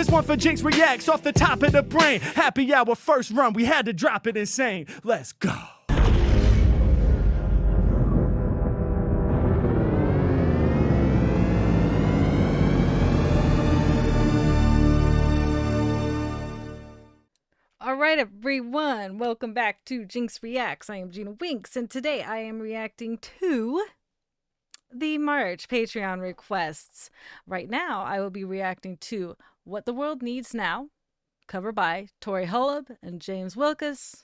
This one for Jinx Reacts off the top of the brain. Happy hour first run, we had to drop it insane. Let's go. Alright everyone, welcome back to Jinx Reacts. I am Gina Winks, and today I am reacting to the March Patreon requests. Right now, I will be reacting to What the World Needs Now, cover by Tori Holub and James Wilkas.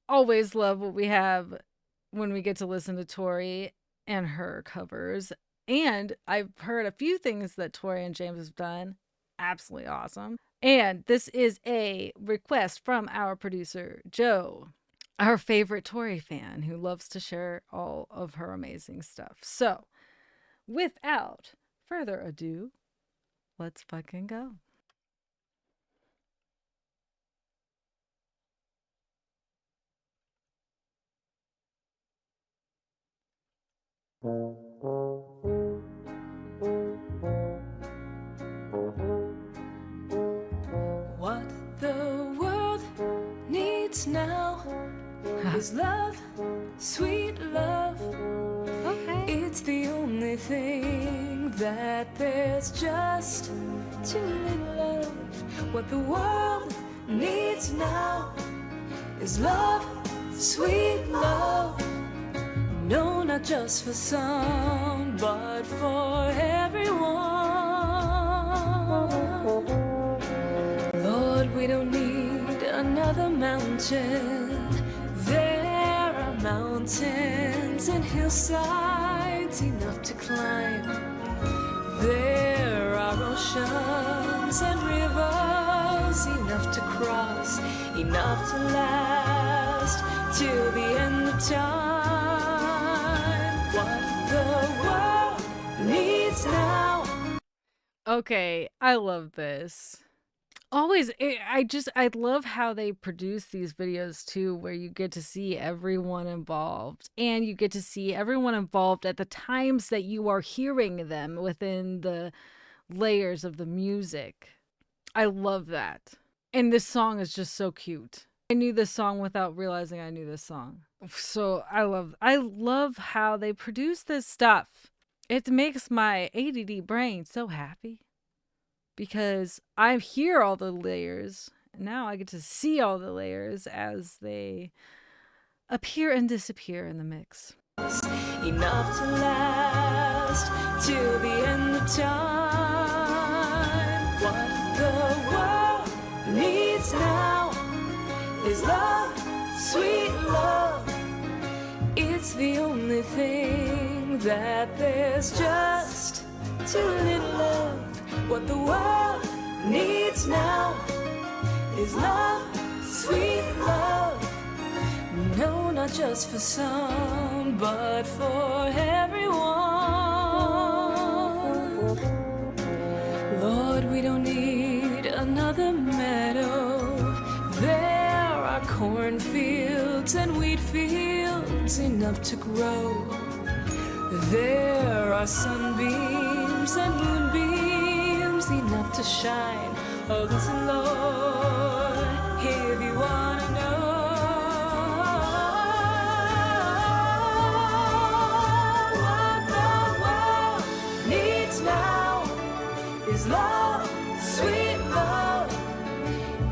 Always love what we have when we get to listen to Tori and her covers. And I've heard a few things that Tori and James have done. Absolutely awesome. And this is a request from our producer, Joe, our favorite Tori fan who loves to share all of her amazing stuff. So, without further ado, let's fucking go. What the world needs now is love, sweet love. Okay. It's the only thing that there's just too little of. What the world needs now is love, sweet love. No, not just for some, but for everyone. Lord, we don't need another mountain. There are mountains and hillsides enough to climb. There are oceans and rivers enough to cross, enough to last till the end of time. What the world needs now. Okay, I love this. Always, I love how they produce these videos too, where you get to see everyone involved, and you get to see everyone involved at the times that you are hearing them within the layers of the music. I love that. And this song is just so cute. I knew this song without realizing I knew this song. So I love how they produce this stuff. It makes my ADD brain so happy. Because I hear all the layers, and now I get to see all the layers as they appear and disappear in the mix. Enough to last till the end of time. What the world needs now is love, sweet love. It's the only thing that there's just too little of. What the world needs now is love, sweet love. No, not just for some, but for everyone. Lord, we don't need another meadow. There are cornfields and wheat fields enough to grow. There are sunbeams and moonbeams enough to shine. Oh, listen, Lord, if you wanna know what the world needs now is love, sweet love.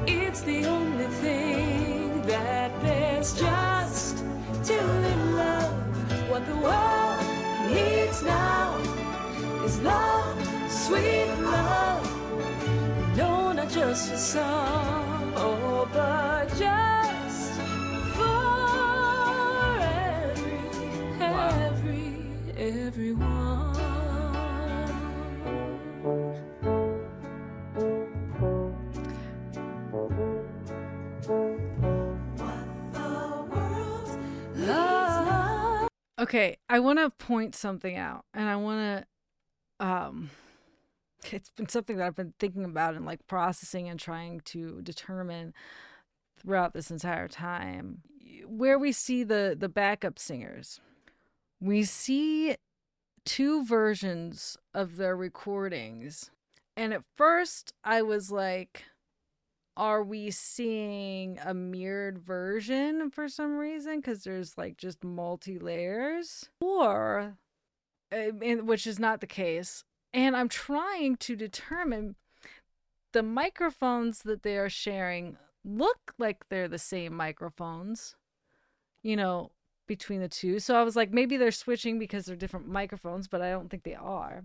It's the only thing that there's just too little of. What the world needs now is love, sweet love. No, not just for some, oh, but just for everyone. What the world needs. Okay, I want to point something out, and I want to, it's been something that I've been thinking about and like processing and trying to determine throughout this entire time. Where we see the backup singers, we see two versions of their recordings, And at first I was like, are we seeing a mirrored version for some reason? Because there's like just multi-layers, or, which is not the case. And I'm trying to determine, the microphones that they are sharing look like they're the same microphones, between the two. So I was like, maybe they're switching because they're different microphones, but I don't think they are.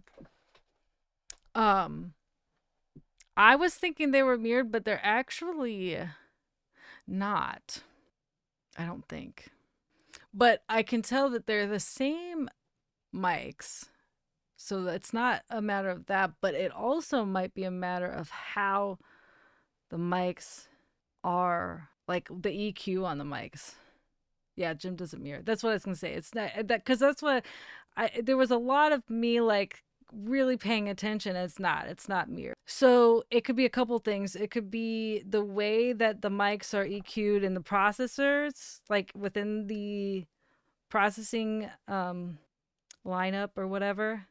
I was thinking they were mirrored, but they're actually not. I don't think. But I can tell that they're the same mics. So it's not a matter of that, but it also might be a matter of how the mics are, like the EQ on the mics. Yeah, Jim doesn't mirror. That's what I was going to say. It's not that, because that's what there was a lot of me like really paying attention. It's not mirrored. So it could be a couple things. It could be the way that the mics are EQ'd in the processors, like within the processing lineup or whatever.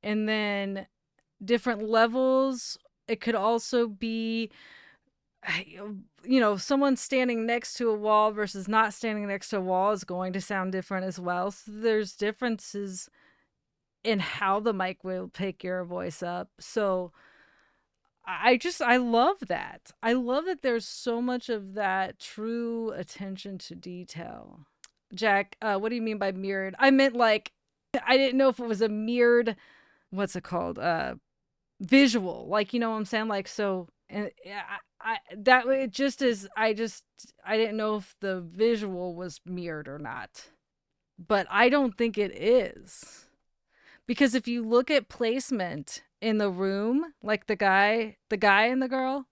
And then different levels. It could also be, someone standing next to a wall versus not standing next to a wall is going to sound different as well. So there's differences in how the mic will pick your voice up. So I love that. I love that there's so much of that true attention to detail. Jack, what do you mean by mirrored? I meant like, I didn't know if it was a mirrored, what's it called? Visual. Like, you know what I'm saying? Like, so, and I didn't know if the visual was mirrored or not. But I don't think it is. Because if you look at placement in the room, like the guy and the girl,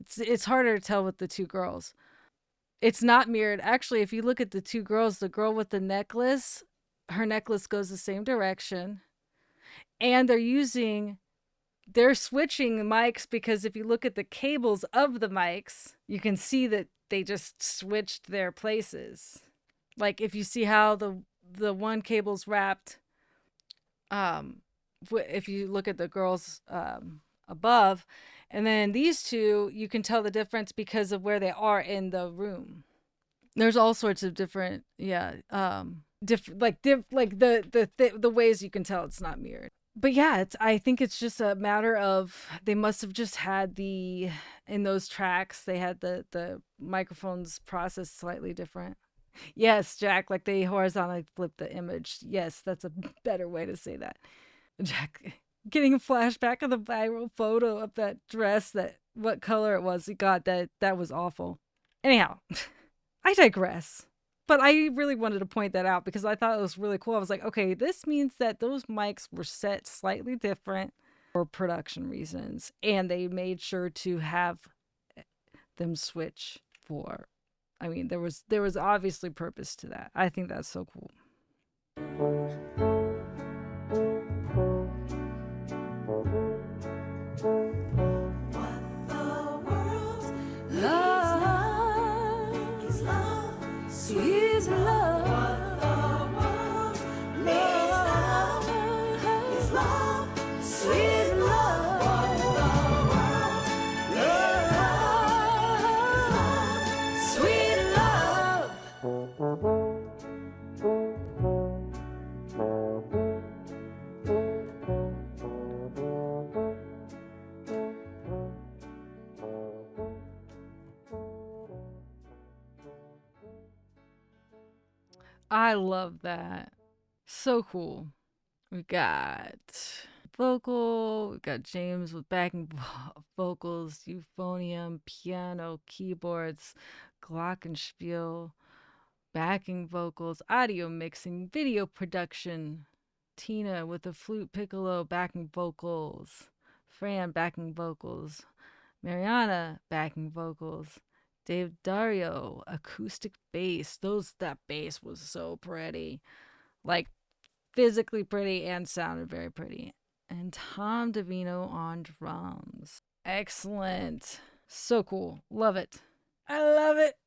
it's harder to tell with the two girls. It's not mirrored. Actually, if you look at the two girls, the girl with the necklace, her necklace goes the same direction. And they're switching mics, because if you look at the cables of the mics, you can see that they just switched their places. Like if you see how the one cable's wrapped, if you look at the girls above, and then these two, you can tell the difference because of where they are in the room. There's all sorts of different, the ways you can tell it's not mirrored. But yeah, I think it's just a matter of, they must have just had in those tracks, they had the microphones processed slightly different. Yes, Jack, like they horizontally flip the image. Yes, that's a better way to say that. Jack, getting a flashback of the viral photo of that dress, what color it was. God, that was awful. Anyhow, I digress. But I really wanted to point that out because I thought it was really cool. I was like, okay, this means that those mics were set slightly different for production reasons. And they made sure to have them switch for, there was obviously purpose to that. I think that's so cool. Is love. What the world needs now is love, sweet love. What the world needs now is love, sweet love. I love that. So cool. We got vocal, we got James with backing vocals, euphonium, piano, keyboards, glockenspiel, backing vocals, audio mixing, video production, Tina with the flute piccolo backing vocals, Fran backing vocals, Mariana backing vocals, Dave Dario, acoustic bass. That bass was so pretty. Like, physically pretty and sounded very pretty. And Tom Davino on drums. Excellent. So cool. Love it. I love it.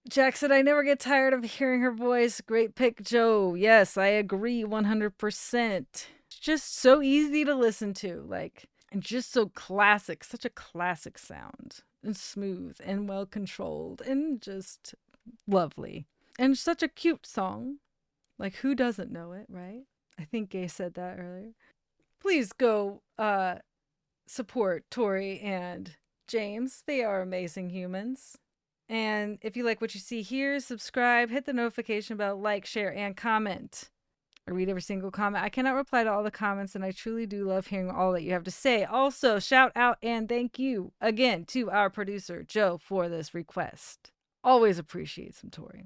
Jack said, I never get tired of hearing her voice. Great pick, Joe. Yes, I agree 100%. It's just so easy to listen to. Like, And just so classic, such a classic sound, and smooth and well controlled and just lovely. And such a cute song. Like, who doesn't know it, right? I think Gay said that earlier. Please go support Tori and James. They are amazing humans. And if you like what you see here, subscribe, hit the notification bell, like, share, and comment. I read every single comment. I cannot reply to all the comments, and I truly do love hearing all that you have to say. Also, shout out and thank you again to our producer, Joe, for this request. Always appreciate some Tori.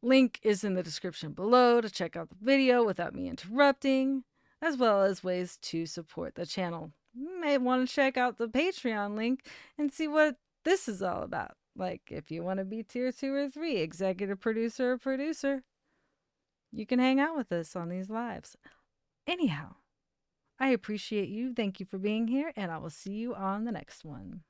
Link is in the description below to check out the video without me interrupting, as well as ways to support the channel. You may want to check out the Patreon link and see what this is all about. Like, if you want to be tier 2 or 3, executive producer or producer, you can hang out with us on these lives. Anyhow, I appreciate you. Thank you for being here, and I will see you on the next one.